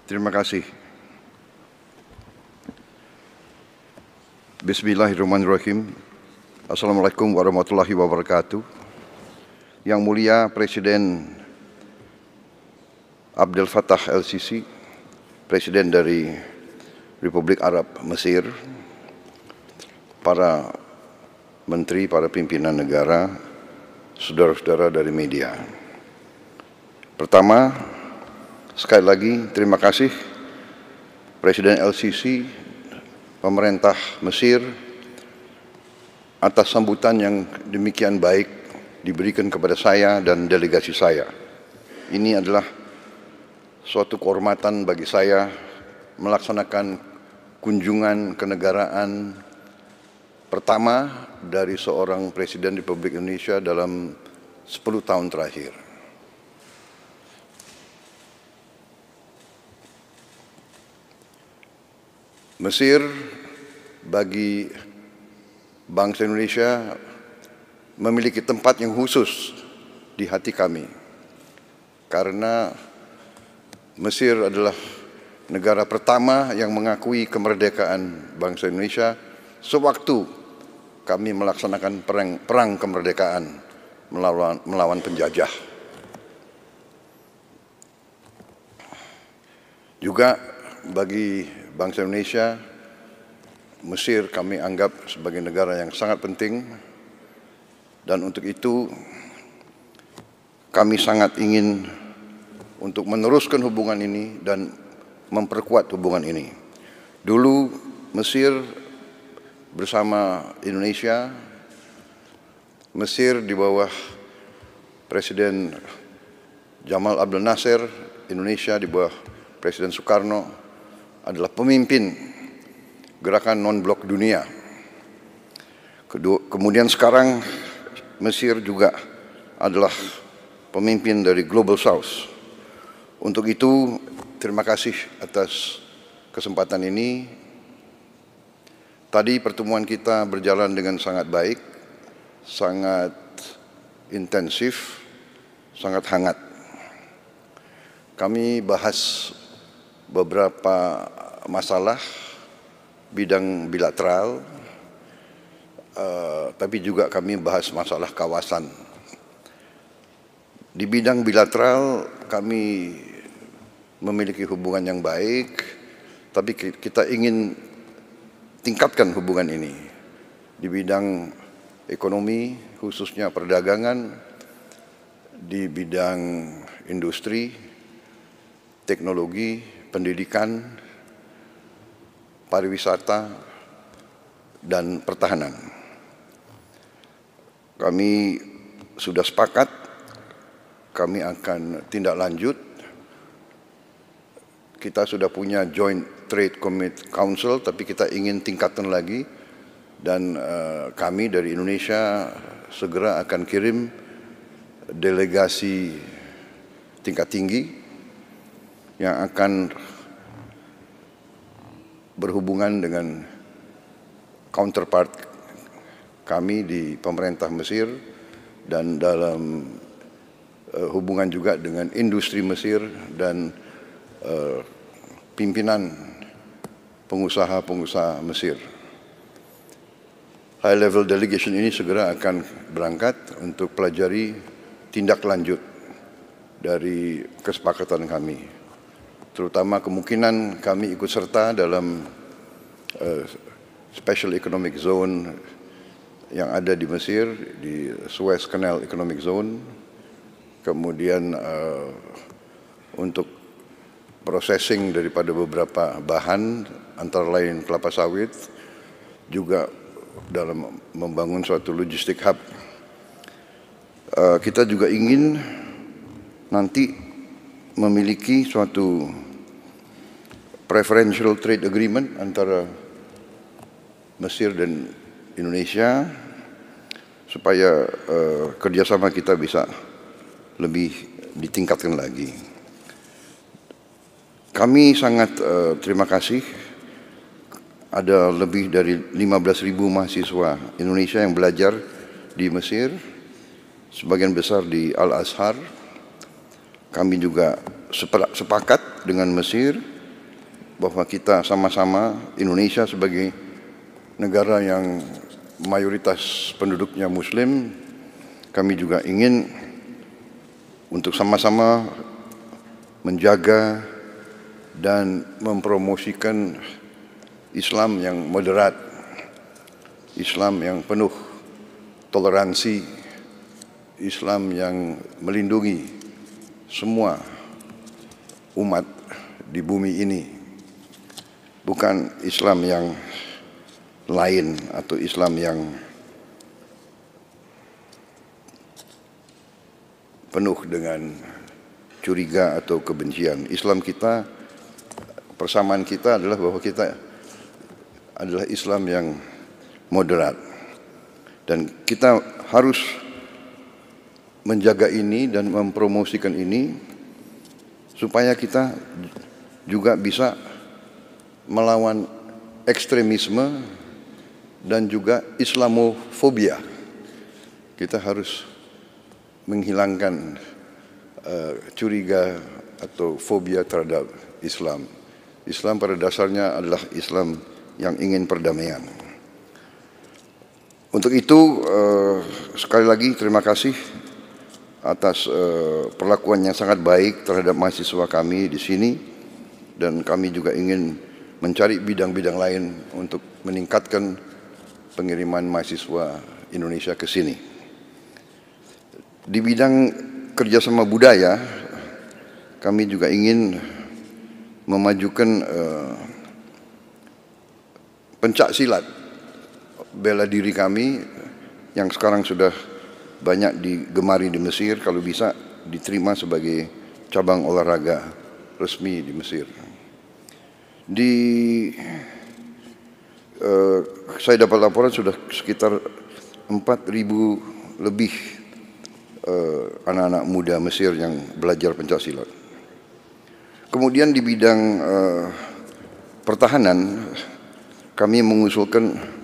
Terima kasih. Bismillahirrahmanirrahim. Assalamualaikum warahmatullahi wabarakatuh. Yang mulia Presiden Abdel Fattah El-Sisi, Presiden dari Republik Arab Mesir, para menteri, para pimpinan negara, saudara-saudara dari media. Pertama, sekali lagi terima kasih Presiden El-Sisi, pemerintah Mesir atas sambutan yang demikian baik diberikan kepada saya dan delegasi saya. Ini adalah suatu kehormatan bagi saya melaksanakan kunjungan kenegaraan pertama dari seorang Presiden Republik Indonesia dalam 10 tahun terakhir. Mesir bagi bangsa Indonesia memiliki tempat yang khusus di hati kami, karena Mesir adalah negara pertama yang mengakui kemerdekaan bangsa Indonesia sewaktu kami melaksanakan perang kemerdekaan melawan penjajah. Juga bagi bangsa Indonesia, Mesir kami anggap sebagai negara yang sangat penting, dan untuk itu kami sangat ingin untuk meneruskan hubungan ini dan memperkuat hubungan ini. Dulu Mesir bersama Indonesia, Mesir di bawah Presiden Jamal Abdel Nasser, Indonesia di bawah Presiden Soekarno adalah pemimpin gerakan non-blok dunia. Kemudian sekarang Mesir juga adalah pemimpin dari Global South. Untuk itu, terima kasih atas kesempatan ini. Tadi pertemuan kita berjalan dengan sangat baik, sangat intensif, sangat hangat. Kami bahas beberapa masalah bidang bilateral, tapi juga kami bahas masalah kawasan. Di bidang bilateral kami memiliki hubungan yang baik, tapi kita ingin tingkatkan hubungan ini. Di bidang ekonomi, khususnya perdagangan, di bidang industri, teknologi, pendidikan, pariwisata, dan pertahanan. Kami sudah sepakat, kami akan tindak lanjut. Kita sudah punya Joint Trade Council, tapi kita ingin tingkatkan lagi, dan kami dari Indonesia segera akan kirim delegasi tingkat tinggi yang akan berhubungan dengan counterpart kami di pemerintah Mesir, dan dalam hubungan juga dengan industri Mesir dan pimpinan pengusaha-pengusaha Mesir. High level delegation ini segera akan berangkat untuk pelajari tindak lanjut dari kesepakatan kami, terutama kemungkinan kami ikut serta dalam Special Economic Zone yang ada di Mesir, di Suez Canal Economic Zone. Kemudian untuk processing daripada beberapa bahan, antara lain kelapa sawit, juga dalam membangun suatu logistik hub. Kita juga ingin nanti memiliki suatu preferential trade agreement antara Mesir dan Indonesia, supaya kerjasama kita bisa lebih ditingkatkan lagi. Kami sangat terima kasih, ada lebih dari 15.000 mahasiswa Indonesia yang belajar di Mesir, sebagian besar di Al-Azhar. Kami juga sepakat dengan Mesir bahwa kita sama-sama Indonesia sebagai negara yang mayoritas penduduknya Muslim, kami juga ingin untuk sama-sama menjaga dan mempromosikan Islam yang moderat, Islam yang penuh toleransi, Islam yang melindungi semua umat di bumi ini, bukan Islam yang lain atau Islam yang penuh dengan curiga atau kebencian. Islam kita, persamaan kita adalah bahwa kita adalah Islam yang moderat, dan kita harus menjaga ini dan mempromosikan ini supaya kita juga bisa melawan ekstremisme dan juga Islamofobia. Kita harus menghilangkan curiga atau fobia terhadap Islam. Islam pada dasarnya adalah Islam yang ingin perdamaian. Untuk itu, sekali lagi terima kasih atas perlakuan yang sangat baik terhadap mahasiswa kami di sini, dan kami juga ingin mencari bidang-bidang lain untuk meningkatkan pengiriman mahasiswa Indonesia ke sini. Di bidang kerjasama budaya, kami juga ingin memajukan pencak silat bela diri kami yang sekarang sudah banyak digemari di Mesir, kalau bisa diterima sebagai cabang olahraga resmi di Mesir. Saya dapat laporan sudah sekitar 4.000 lebih anak-anak muda Mesir yang belajar pencak silat. Kemudian di bidang pertahanan, kami mengusulkan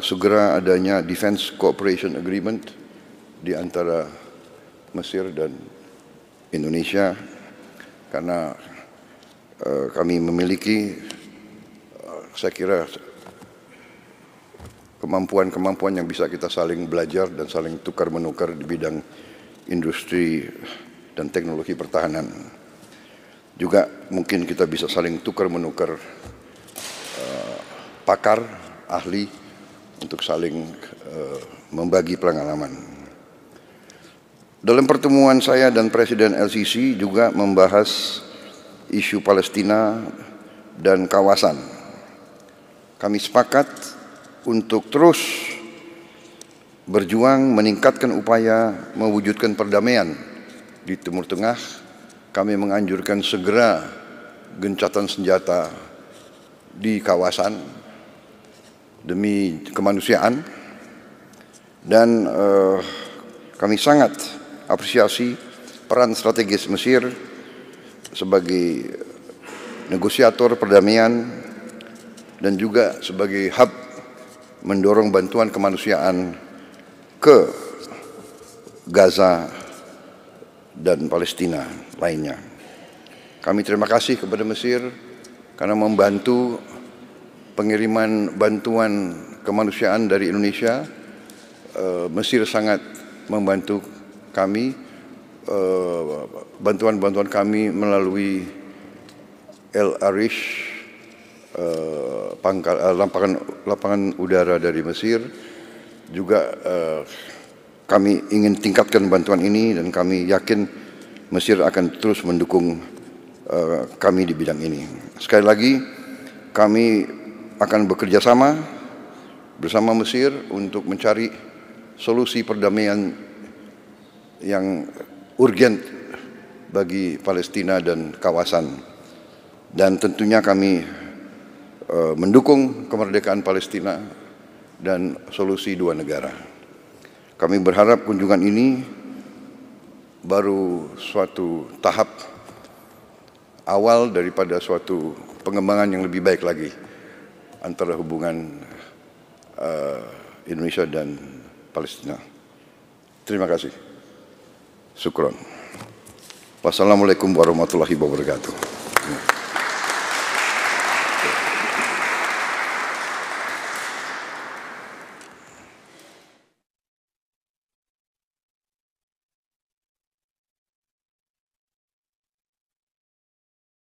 segera adanya Defense Cooperation Agreement di antara Mesir dan Indonesia, karena kami memiliki saya kira kemampuan-kemampuan yang bisa kita saling belajar dan saling tukar-menukar di bidang industri dan teknologi pertahanan. Juga mungkin kita bisa saling tukar-menukar pakar, ahli, untuk saling membagi pengalaman. Dalam pertemuan saya dan Presiden LCC juga membahas isu Palestina dan kawasan. Kami sepakat untuk terus berjuang meningkatkan upaya mewujudkan perdamaian di Timur Tengah. Kami menganjurkan segera gencatan senjata di kawasan demi kemanusiaan, dan kami sangat apresiasi peran strategis Mesir sebagai negosiator perdamaian dan juga sebagai hub mendorong bantuan kemanusiaan ke Gaza dan Palestina lainnya. Kami terima kasih kepada Mesir karena membantu pengiriman bantuan kemanusiaan dari Indonesia. Mesir sangat membantu kami, bantuan-bantuan kami melalui El Arish, lapangan udara dari Mesir. Juga kami ingin tingkatkan bantuan ini, dan kami yakin Mesir akan terus mendukung kami di bidang ini. Sekali lagi, kami akan bekerja sama bersama Mesir untuk mencari solusi perdamaian yang urgent bagi Palestina dan kawasan. Dan tentunya kami mendukung kemerdekaan Palestina dan solusi dua negara. Kami berharap kunjungan ini baru suatu tahap awal daripada suatu pengembangan yang lebih baik lagi antara hubungan Indonesia dan Palestina. Terima kasih. Syukron. Wassalamualaikum warahmatullahi wabarakatuh.